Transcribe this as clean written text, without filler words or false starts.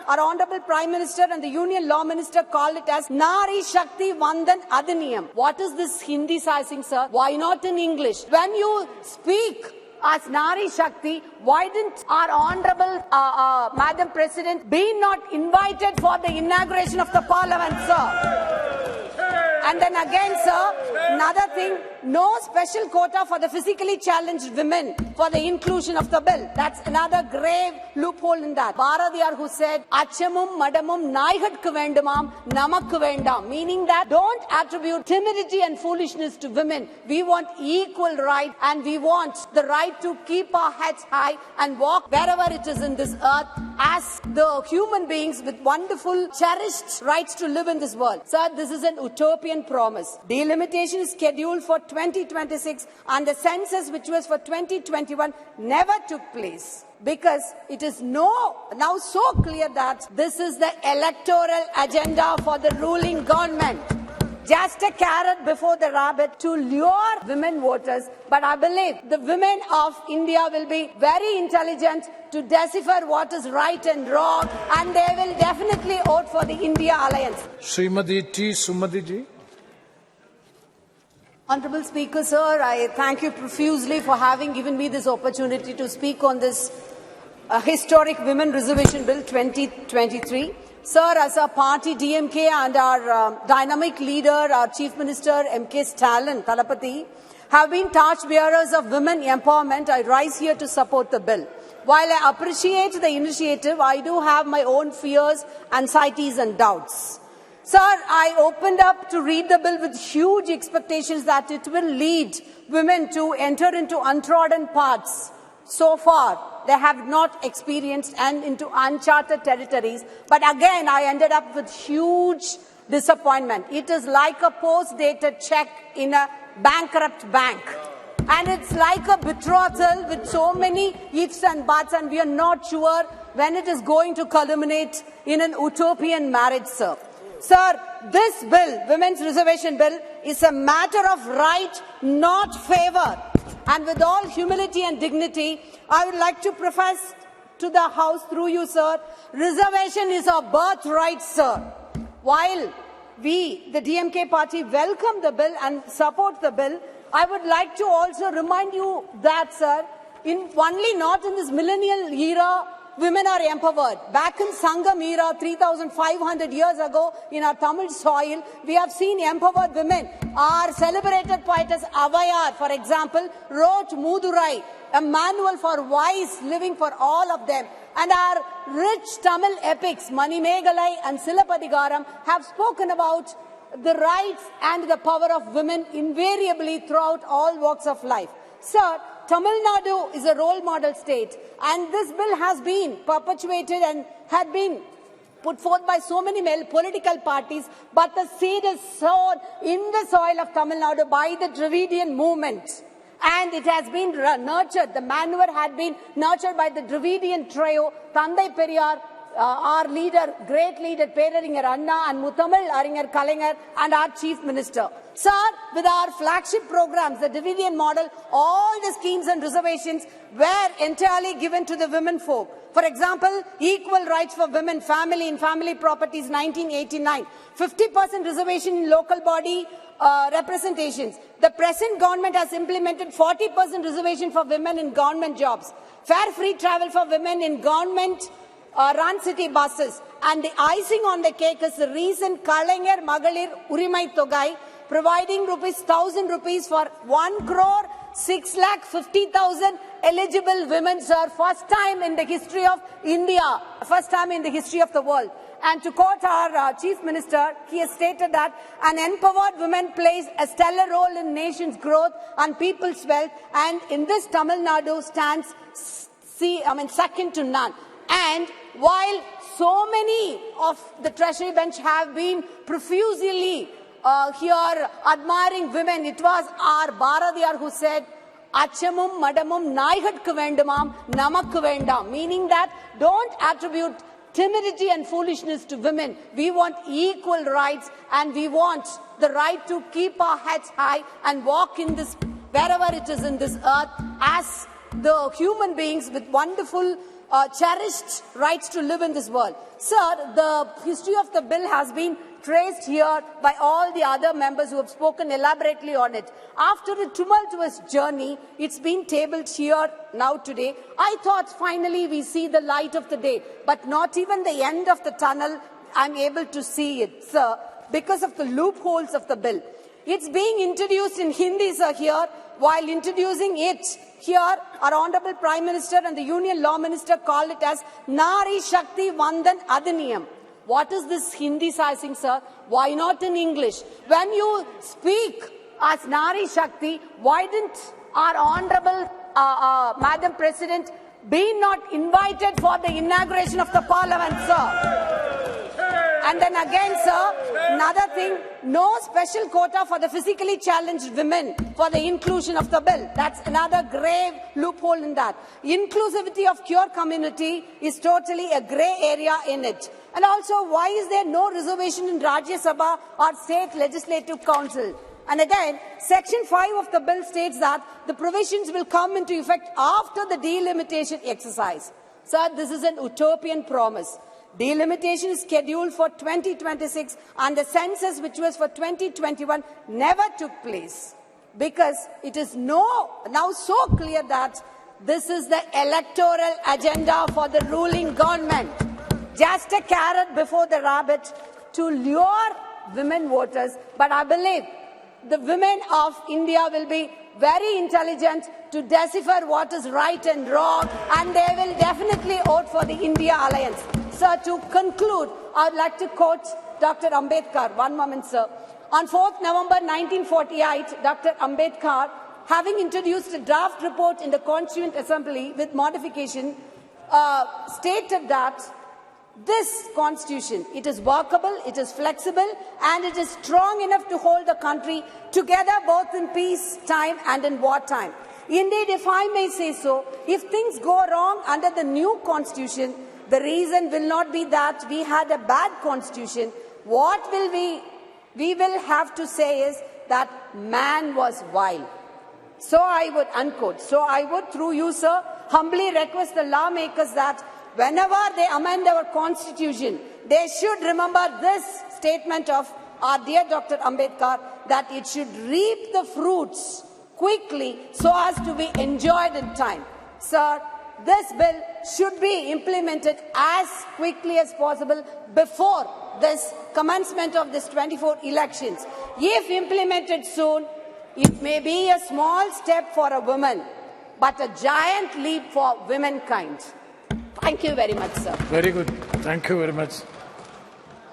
our Honorable Prime Minister and the Union Law Minister called it as Nari Shakti Vandan Adhiniyam. What is this Hindi-sizing, sir? Why not in English? When you speak as Nari Shakti, why didn't our Honorable Madam President be not invited for the inauguration of the Parliament, sir? And then again, sir, another thing, no special quota for the physically challenged women for the inclusion of the bill. That's another grave loophole in that. Bharadiyar, who said, Achamum madamum naigatku vendumam namakku vendam, meaning that don't attribute timidity and foolishness to women. We want equal right, and we want the right to keep our heads high and walk wherever it is in this earth as the human beings with wonderful, cherished rights to live in this world. Sir, this is an utopian promise. Delimitation is scheduled for 2026 and the census, which was for 2021, never took place. Because it is now so clear that this is the electoral agenda for the ruling government. Just a carrot before the rabbit to lure women voters. But I believe the women of India will be very intelligent to decipher what is right and wrong, and they will definitely vote for the India Alliance. Srimati T. Sumati ji. Honorable Speaker, sir, I thank you profusely for having given me this opportunity to speak on this historic Women Reservation Bill 2023. Sir, as our party DMK and our dynamic leader, our Chief Minister M.K. Stalin, Thalapathy, have been torchbearers of women empowerment, I rise here to support the bill. While I appreciate the initiative, I do have my own fears, anxieties and doubts. Sir, I opened up to read the bill with huge expectations that it will lead women to enter into untrodden paths. So far, they have not experienced and into uncharted territories. But again, I ended up with huge disappointment. It is like a post-dated check in a bankrupt bank. And it's like a betrothal with so many ifs and buts, and we are not sure when it is going to culminate in an utopian marriage, sir. Sir, this bill, Women's Reservation Bill, is a matter of right, not favor. And with all humility and dignity, I would like to profess to the House through you, sir, reservation is our birthright, sir. While we, the DMK party, welcome the bill and support the bill, I would like to also remind you that, sir, not in this millennial era, women are empowered. Back in Sangam era, 3,500 years ago, in our Tamil soil, we have seen empowered women. Our celebrated poetess Avayar, for example, wrote Mudurai, a manual for wise living for all of them. And our rich Tamil epics, Manimegalai and Silapadigaram, have spoken about the rights and the power of women invariably throughout all walks of life. Sir, Tamil Nadu is a role model state, and this bill has been perpetuated and had been put forth by so many political parties, but the seed is sown in the soil of Tamil Nadu by the Dravidian movement. And it has been nurtured, the manure had been nurtured by the Dravidian trio, Thandai Periyar, our leader, great leader, Peraringer Anna, and Muthamal Aringer Kalaignar, and our Chief Minister. Sir, with our flagship programs, the Dravidian model, all the schemes and reservations were entirely given to the women folk. For example, equal rights for women, family and family properties, 1989. 50% reservation in local body representations. The present government has implemented 40% reservation for women in government jobs. Fair free travel for women in government run city buses. And the icing on the cake is the recent Kalaignar Magalir Urimai Togai, providing ₹1,000 for 1,650,000 eligible women, sir. First time in the history of India, first time in the history of the world. And to quote our Chief Minister, he has stated that an empowered woman plays a stellar role in nation's growth and people's wealth. And in this, Tamil Nadu stands second to none. And while so many of the Treasury bench have been profusely here admiring women, it was our Bharadiyar who said, Achamum madamum naigatku vendumam namakku vendam, meaning that don't attribute timidity and foolishness to women. We want equal rights, and we want the right to keep our heads high and walk in this, wherever it is in this earth, as the human beings with wonderful, cherished rights to live in this world. Sir, the history of the bill has been traced here by all the other members who have spoken elaborately on it. After a tumultuous journey, it's been tabled here now today. I thought finally we see the light of the day, but not even the end of the tunnel I'm able to see it, sir, because of the loopholes of the bill. It's being introduced in Hindi, sir, here. While introducing it here, our Honorable Prime Minister and the Union Law Minister called it as Nari Shakti Vandan Adhiniyam. What is this Hindi sizing, sir? Why not in English? When you speak as Nari Shakti, why didn't our Honorable Madam President be not invited for the inauguration of the Parliament, sir? And then again, sir, another thing, no special quota for the physically challenged women for the inclusion of the bill. That's another grave loophole in that. Inclusivity of queer community is totally a grey area in it. And also, why is there no reservation in Rajya Sabha or State Legislative Council? And again, Section 5 of the bill states that the provisions will come into effect after the delimitation exercise. Sir, this is an utopian promise. Delimitation is scheduled for 2026 and the census, which was for 2021, never took place because it is now so clear that this is the electoral agenda for the ruling government. Just a carrot before the rabbit to lure women voters. But I believe the women of India will be very intelligent to decipher what is right and wrong, and they will definitely vote for the India Alliance. Sir, to conclude, I would like to quote Dr. Ambedkar. One moment, sir. On 4th November 1948, Dr. Ambedkar, having introduced a draft report in the Constituent Assembly with modification, stated that this constitution, it is workable, it is flexible, and it is strong enough to hold the country together both in peace time and in war time. Indeed, if I may say so, if things go wrong under the new constitution, the reason will not be that we had a bad constitution. What will we will have to say is that man was vile. So I would unquote. So I would, through you, sir, humbly request the lawmakers that whenever they amend our constitution, they should remember this statement of our dear Dr. Ambedkar, that it should reap the fruits quickly so as to be enjoyed in time. Sir, this bill should be implemented as quickly as possible before this commencement of this 24 elections. If implemented soon, it may be a small step for a woman, but a giant leap for womankind. Thank you very much, sir. Very good. Thank you very much.